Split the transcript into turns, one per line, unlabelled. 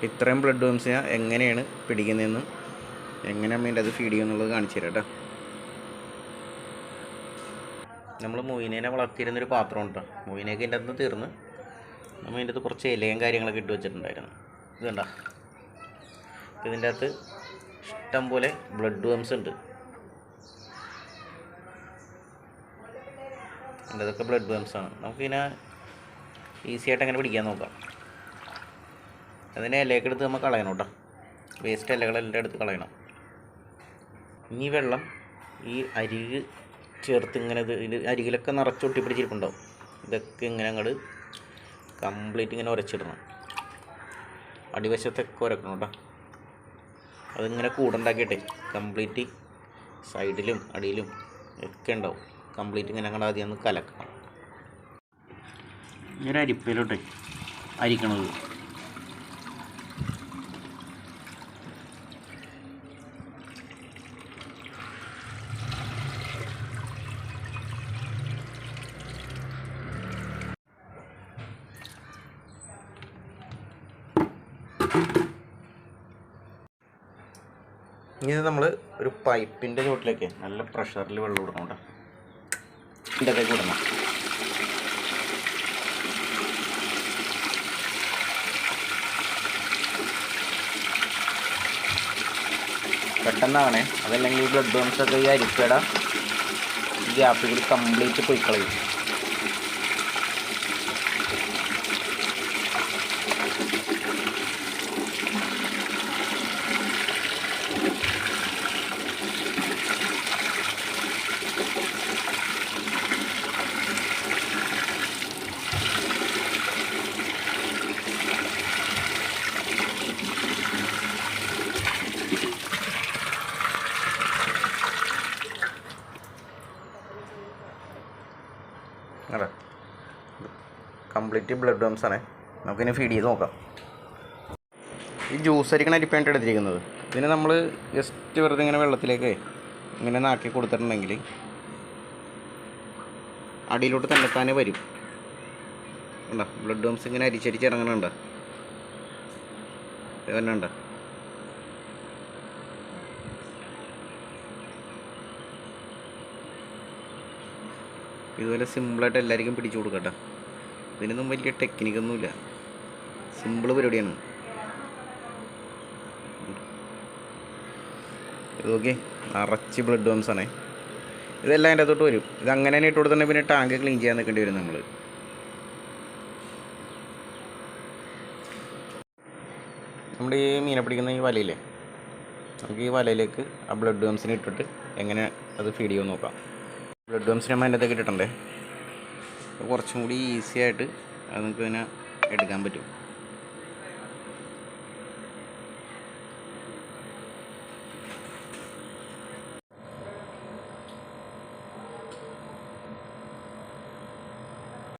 ഇത്രയും ബ്ലഡ് വർംസിനെ എങ്ങനെയാണ് പിടിക്കുന്നതെന്നും എങ്ങനെ അമ്മേൻ്റെ അത് ഫീഡ് ചെയ്യുമെന്നുള്ളത് കാണിച്ചു തരാം കേട്ടോ. നമ്മൾ മൊയിനേനെ വളർത്തിയിരുന്നൊരു പാത്രം കേട്ടോ. മൊയിനേക്ക് ഇതിൻ്റെ അകത്ത് തീർന്ന് നമ്മൾ ഇതിൻ്റെ അകത്ത് കുറച്ച് ഇലയും കാര്യങ്ങളൊക്കെ ഇട്ട് വെച്ചിട്ടുണ്ടായിരുന്നു. ഇത് കണ്ടോ, ഇതിൻ്റെ അകത്ത് ഇഷ്ടം പോലെ ബ്ലഡ് വർംസ് ഉണ്ട്. ഇതൊക്കെ ബ്ലഡ് വർംസാണ്. നമുക്കിതിനെ ഈസി ആയിട്ട് എങ്ങനെ പിടിക്കാൻ നോക്കാം. അതിനെ ഇലയൊക്കെ എടുത്ത് നമ്മൾ കളയണം കേട്ടോ. വേസ്റ്റ് ഇലകളെല്ലാം എടുത്ത് കളയണം. ഇനി വെള്ളം ഈ അരിക് ചേർത്ത് ഇങ്ങനെ ഇത് അരികിലൊക്കെ നിറച്ചൊട്ടി പിടിച്ചിരിപ്പുണ്ടാവും. ഇതൊക്കെ ഇങ്ങനെ അങ്ങോട്ട് കംപ്ലീറ്റ് ഇങ്ങനെ ഉരച്ചിടണം. അടിവശത്തൊക്കെ ഉരക്കണം കേട്ടോ. അതിങ്ങനെ കൂടുണ്ടാക്കിയിട്ടെ കംപ്ലീറ്റ് സൈഡിലും അടിയിലും ഒക്കെ ഉണ്ടാവും. കംപ്ലീറ്റ് ഇങ്ങനെ അങ്ങോട്ട് ആദ്യം ഒന്ന് കലക്കണം. ഇങ്ങനെ അരിപ്പയിലോട്ടെ അരിക്കണത്. ഇനി നമ്മൾ ഒരു പൈപ്പിൻ്റെ ചുവട്ടിലേക്ക് നല്ല പ്രഷറിൽ വെള്ളം ഇടണം കേട്ടോ. ഇതിൻ്റെ അകത്തേക്ക് ഇടണം. പെട്ടെന്നാവണേ, അതല്ലെങ്കിൽ ഈ ബ്ലഡ് വർംസൊക്കെ ഈ അരിക്കട ഈ ഗ്യാപ്പിൽ കൂടി കംപ്ലീറ്റ് പോയി കളയും. അതെ, കംപ്ലീറ്റ് ബ്ലഡ് വർംസാണ്. നമുക്കിനി ഫീഡ് ചെയ്ത് നോക്കാം. ഈ ജ്യൂസ് അരിക്കണ അരിപ്പായിട്ട് എടുത്തിരിക്കുന്നത്. ഇതിന് നമ്മൾ ജസ്റ്റ് വെറുതെ ഇങ്ങനെ വെള്ളത്തിലേക്ക് ഇങ്ങനെ നാക്കി കൊടുത്തിട്ടുണ്ടെങ്കിൽ അടിയിലോട്ട് തന്നെത്താനെ വരും. ഉണ്ടോ, ബ്ലഡ് വർംസ് ഇങ്ങനെ അരിച്ചരിച്ചിറങ്ങണുണ്ടോ, തന്നെ ഉണ്ടോ. ഇതുപോലെ സിമ്പിളായിട്ട് എല്ലാവർക്കും പിടിച്ചു കൊടുക്കട്ടെ. ഇതിനൊന്നും വലിയ ടെക്നിക്കൊന്നുമില്ല, സിമ്പിൾ പരിപാടിയാണ്. ഇതൊക്കെ നിറച്ച് ബ്ലഡ് വർംസാണേ. ഇതെല്ലാം അതിൻ്റെ അകത്തോട്ട് വരും. ഇത് അങ്ങനെ തന്നെ ഇട്ട് കൊടുത്തിട്ടുണ്ടെങ്കിൽ പിന്നെ ടാങ്ക് ക്ലീൻ ചെയ്യാൻ നിൽക്കേണ്ടി വരും നമ്മൾ. നമ്മുടെ ഈ മീനെ പിടിക്കുന്ന ഈ വലയില്ലേ, നമുക്ക് ഈ വലയിലേക്ക് ആ ബ്ലഡ് വർംസിനെ ഇട്ടിട്ട് എങ്ങനെ അത് ഫീഡ് ചെയ്യുമെന്ന് നോക്കാം. ബ്ലഡ് വർംസിനെ നമ്മൾ അതിൻ്റെ അകത്തേക്ക് ഇട്ടിട്ടുണ്ടേ, കുറച്ചും കൂടി ഈസി ആയിട്ട് അത് നമുക്ക് ഇതിനെ എടുക്കാൻ പറ്റും.